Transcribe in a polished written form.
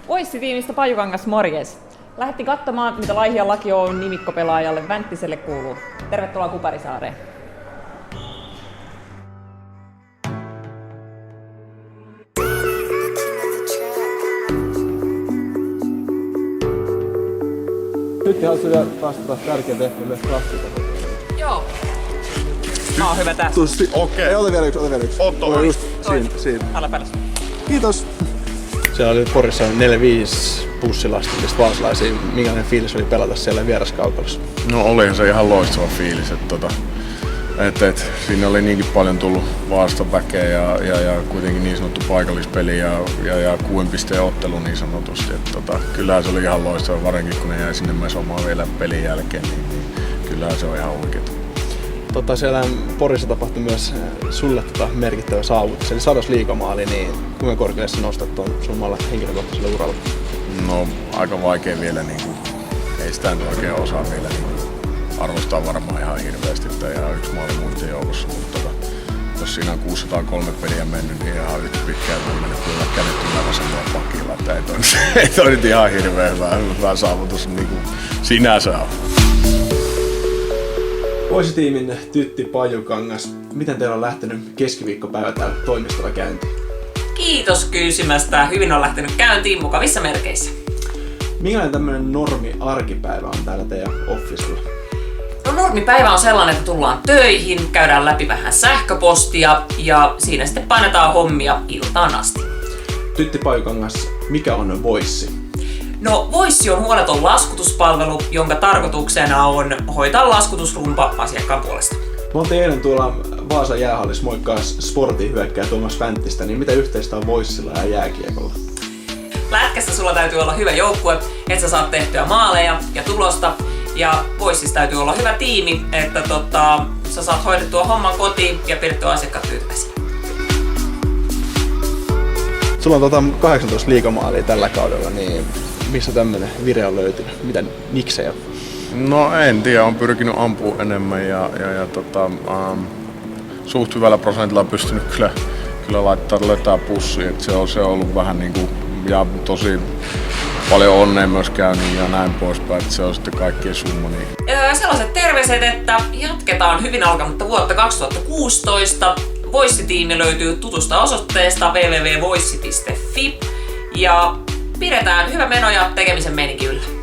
Voice-tiimistä Pajukangas, morjes. Lähdettiin katsomaan, mitä Laihian laki on nimikkopelaajalle Vänttiselle kuuluu. Tervetuloa Kuparisaareen. Nyt haluaisin vielä vastata tärkeä tehtävä klassikolla. Joo. Mä oon hyvä tässä. Okei. Ei, ota vielä yksi. Otto. Just siinä. Älä päällä. Kiitos. Siellä oli Porissa 4-5 bussilastillista vaasalaisia. Minkälainen fiilis oli pelata siellä vieraskaupassa? No olihan se ihan loistava fiilis, että siinä oli niinkin paljon tullut vastaväkeä ja kuitenkin niin sanottu paikallispeli ja 6 pisteen ottelu niin sanotusti. Kyllähän se oli ihan loistava, varsinkin kun ne jäi sinne mesomaan vielä pelin jälkeen, niin kyllähän se on ihan oikeeta. Siellä Porissa tapahtui myös sulle merkittävä saavutus, eli 100 liigamaali, niin kuinka korkealle sä nostat tuon sun omalla henkilökohtaisella uralla? No aika vaikea vielä, ei sitä nyt oikein osaa vielä arvostaa varmaan ihan hirveästi, että ihan yksi maali muiden joukossa, mutta jos siinä on 603 peliä mennyt, niin ihan yhtä pitkään on mennyt kyllä kädet yllä vasemmalla pakilla, että ei toi nyt ihan hirveän hyvä saavutus niin kuin sinänsä on. Voice-tiimin Tytti Pajukangas, miten teillä on lähtenyt keskiviikkopäivä täällä toimistolla käyntiin? Kiitos kysymästä. Hyvin on lähtenyt käyntiin mukavissa merkeissä. Minkälainen tämmöinen normi-arkipäivä on täällä teidän officella? No normipäivä on sellainen, että tullaan töihin, käydään läpi vähän sähköpostia ja siinä sitten painetaan hommia iltaan asti. Tytti Pajukangas, mikä on Voice? No Voice on huoleton laskutuspalvelu, jonka tarkoituksena on hoitaa laskutusrumpa asiakkaan puolesta. Mä oltiin eilen tuolla Vaasan jäähallissa moikkaa sportin hyökkääjä Tuomas Vänttistä, niin mitä yhteistä on Voicella ja jääkiekolla? Lätkässä sulla täytyy olla hyvä joukkue, että sä saat tehtyä maaleja ja tulosta. Ja Voicessa täytyy olla hyvä tiimi, että sä saat hoidettua homman kotiin ja pidettyä asiakkaat tyytyväisiä. Sulla on 18 liigamaalia tällä kaudella, niin missä tämmönen vire on löytynyt? Mitä niksejä? No en tiedä, on pyrkinyt ampua enemmän ja suht hyvällä prosentilla on pystynyt kyllä laittaa lötää pussiin, että se on ollut vähän niinku ja tosi paljon onnea myös käynyt ja näin poispäin, että se on sitten kaikkien summa. Niin. Sellaiset terveiset, että jatketaan hyvin alkanutta vuotta 2016. Voice-tiimi löytyy tutusta osoitteesta www.voice.fi ja pidetään hyvä meno ja tekemisen meininki yllä.